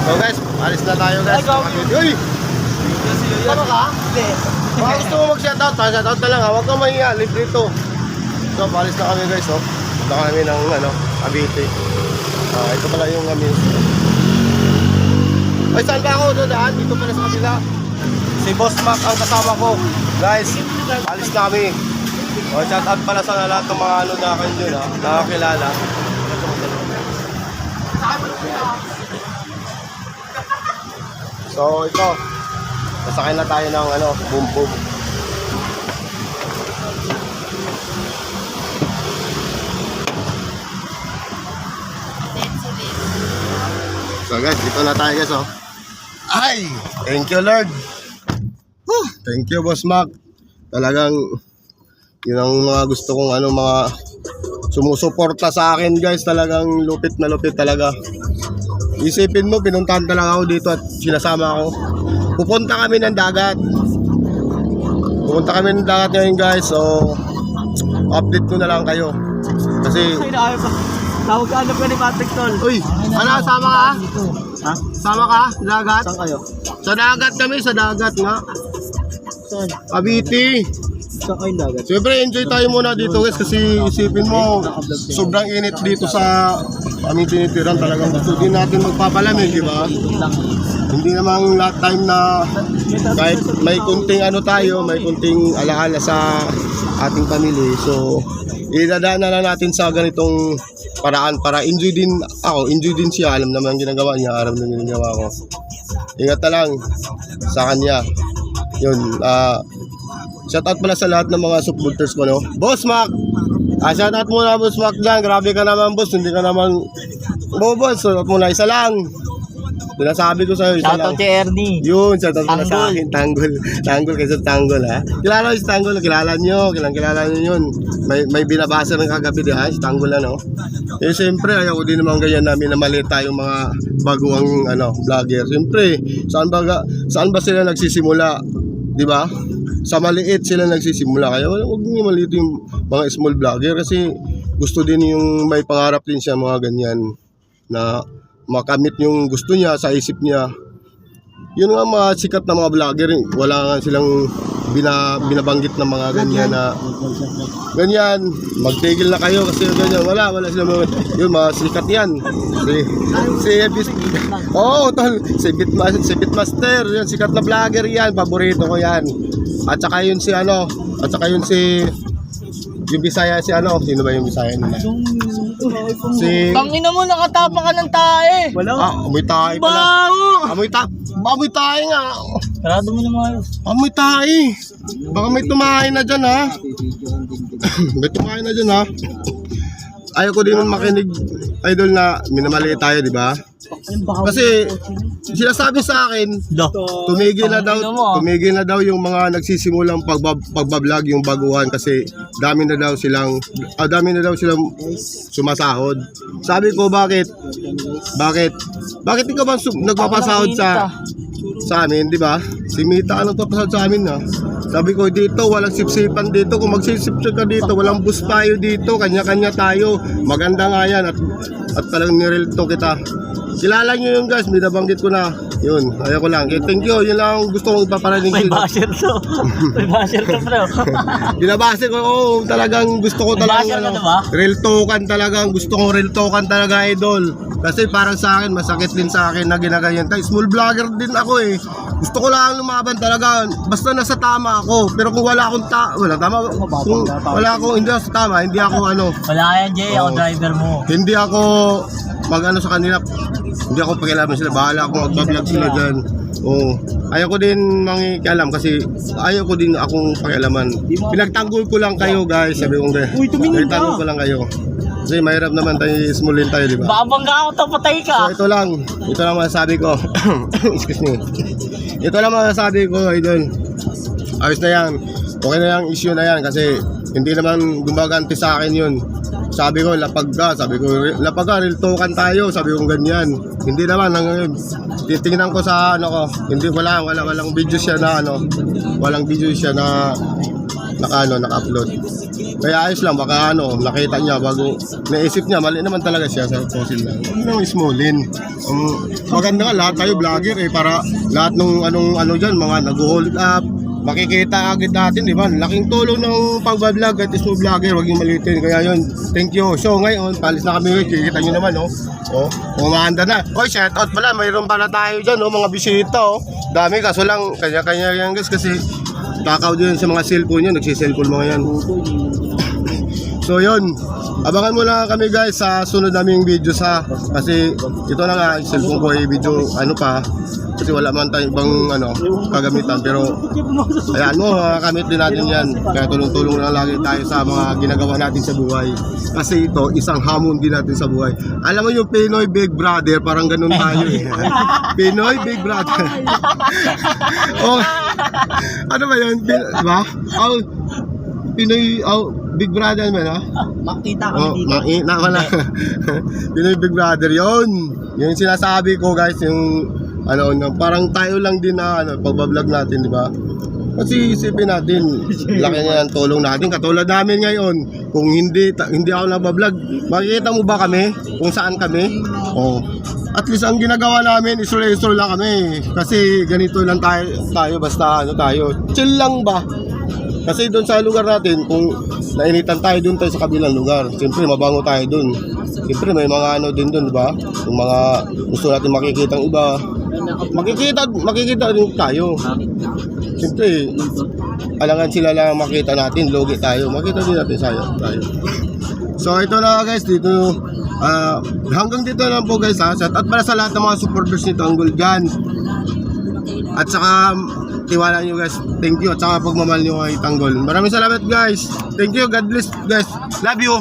So guys, alis na tayo guys. Uy! Ano ka? Hindi. Baka gusto mo mag-shoutout, shoutout na lang ha. Huwag kang mahiya, libre ito. So, paalis na kami guys, oh. Punta kami ng, Cavite. Ito pala yung kami. Ay, saan ba ako dadaan? Dito pala sa kabila. Si Boss Mac ang kasama ko. Guys, paalis na kami. Shoutout pala sa lahat ng mga na akin yun, ha. Nakakilala. So, ito. Nasakay na tayo ng, boom boom. So guys, dito na tayo guys, oh. Ay! Thank you Lord. Whew, thank you Boss Mac. Talagang yun ang mga gusto kong mga sumusuporta sa akin guys. Talagang lupit na lupit talaga. Isipin mo, pinuntahan talaga ako dito at sinasama ako. Pupunta kami ng dagat. Pupunta kami ng dagat ngayon guys. So update ko na lang kayo. Kasi tawag ka ka ni Patrick Tol. uy, sama ka? Ha? Sama ka? Dagat? Saan kayo? Sa dagat kami, sa dagat nga. Saan? Cavite. Saan kayo dagat? Siyempre, enjoy tayo muna dito guys kasi isipin mo, sobrang init dito sa aming tinitiran. Talagang gusto din natin magpapalamig, di ba? Hindi namang lahat time na kahit may kunting tayo, may kunting alaala sa ating pamilya. So, idadaan na lang natin sa ganitong paraan para enjoy din ako, enjoy din siya. Alam naman ang ginagawa niya, alam naman ang ginagawa ko. Ingat na lang sa kanya. Yun, shoutout pala sa lahat ng mga supporters ko, no? Boss Mac! Shoutout muna Boss Mac dyan. Grabe ka naman boss, hindi ka naman boss. Shoutout muna, isa lang. Sinasabi ko sa'yo, isa lang. Shoutout si Ernie. Yun, shoutout muna sa akin. Tanggol kasi Tanggol, ha? Kilala ko si Tanggol, kilala nyo yun. May binabasa ng kagabi, di ha? Si Tanggol, Eh, siyempre, ayaw ko din naman ganyan namin na maliit tayong mga baguang, vlogger. Siyempre, saan ba sila nagsisimula? Di ba? Sa maliit sila nagsisimula. Kaya huwag nyo maliit yung mga small vlogger kasi gusto din yung may pangarap din siya mga ganyan na makamit yung gusto niya sa isip niya. Yun nga mga sikat na mga vlogger, wala nga silang binabanggit na mga ganyan na ganyan, magtigil na kayo kasi ganyan, wala silang mga, yun mga sikat yan. Si Bitmaster, yan sikat na vlogger yan, paborito ko yan. At saka yun yung Bisaya sino ba yung Bisaya nila? Tangina mo, nakatapa ka ng tae. Wala. Amoy tae pala. Amoy tae nga. Sarado mo naman. Amoy tae. Baka may tumahay na dyan, ha? May tumahay na dyan, ha? Ayaw ko din makinig, idol, na minamaliit tayo, di ba? Kasi sinasabi sa akin, tumigil na daw yung mga nagsisimulang pagbablog, yung baguhan, kasi dami na daw silang sumasahod. Sabi ko, bakit ikaw ba nagpapasahod sa amin, di ba? Si Mita ang nagpapasahod sa amin, ha? Sabi ko, dito walang sipsipan dito. Kung magsisipsip ka dito, walang bus payo dito, kanya-kanya tayo. Maganda nga yan at talagang nirelto kita. Kilala nyo yun guys, binabanggit ko na. Yun, ayaw ko lang. Thank you, yun lang gusto kong ipaparating. May basher to. May basher to, bro. Binabase ko, talagang gusto ko talagang real token talagang. Gusto kong real token talaga, idol. Kasi parang sa akin, masakit din sa akin na ginaganyan. Small vlogger din ako eh. Gusto ko lang lumaban talaga. Basta nasa tama ako. Pero kung wala akong hindi ako sa tama, hindi ako Wala yan, Jay. Ako driver mo. Hindi ako sa kanila. Hindi ako pakialaman sila. Bahala ako mag-vlog sila dyan. Ayaw ko din mangikialam kasi ayaw ko din akong pakialaman. Pinagtanggol ko lang kayo guys. Sabi ko pinagtanggol ko lang kayo. Kasi mahirap naman tayo, smallin tayo, di ba? Babangga ako to, patay ka. So ito lang masasabi ko. Excuse me. Ito lang masasabi ko, idol. Ayos na yan. Okay na yung issue na yan kasi hindi naman gumaganti sa akin yun. Sabi ko, lapag ka, real token tayo, sabi ko ganyan. Hindi naman, titingnan ko sa hindi, walang video siya na walang video siya na naka-upload. Kaya ayos lang, baka nakita niya bago naisip niya, mali naman talaga siya sa fossil lang. Hindi naman smallin. maganda nga lahat tayo vlogger eh, para lahat ng ano dyan, mga nag-hold up, makikita agad natin, di ba? Laking tulong ng pag-vlog at ismo vlogger, huwag yung malitin. Kaya yun, thank you. So ngayon, palis na kami, kikita nyo naman, oh. Oh, umaanda na. Oy, shout out pala, mayroon pala tayo dyan, oh, mga bisita, oh. Dami, kaso lang, kanya-kanya yan guys, kasi takaw din sa mga cellphone yan, nagsiselfone mga yan. So yun, abangan mo lang kami guys sa sunod naming video kasi ito na nga, cellphone ko ay video pa, kasi wala man tayong ibang kagamitan, pero ayan mo, kamit din natin yan, kaya tulong-tulong na lagi tayo sa mga ginagawa natin sa buhay, kasi ito isang hamon din natin sa buhay. Alam mo yung Pinoy Big Brother, parang ganun tayo eh. Pinoy Big Brother. Oh, ano ba yun? Diba? Pinoy Big Brother man, ha? Makita kami dito. Makita wala. Pinoy Big Brother, yun. Yung sinasabi ko guys, yung parang tayo lang din na pagbablog natin, di ba? Kasi isipin natin, laki na yung tulong natin. Katulad namin ngayon, kung hindi ako nagbablog, makikita mo ba kami? Kung saan kami? Oh. At least ang ginagawa namin, isol-isol lang kami. Kasi ganito lang tayo basta tayo. Chill lang ba? Kasi doon sa lugar natin, kung nainitan tayo doon tayo sa kabilang lugar, siyempre mabango tayo doon. Siyempre may mga din doon, di ba? Yung mga gusto natin makikita ng iba, makikita din tayo. Siyempre, alangan sila lang makita natin, logi tayo, makita din natin tayo. So ito na guys, dito hanggang dito lang po guys, ha. At para sa lahat ng mga supporters ni Tanggol dyan, at saka tiwala nyo guys, thank you, at saka pagmamahal nyo kay Tanggol. Maraming salamat guys, thank you, God bless guys, love you.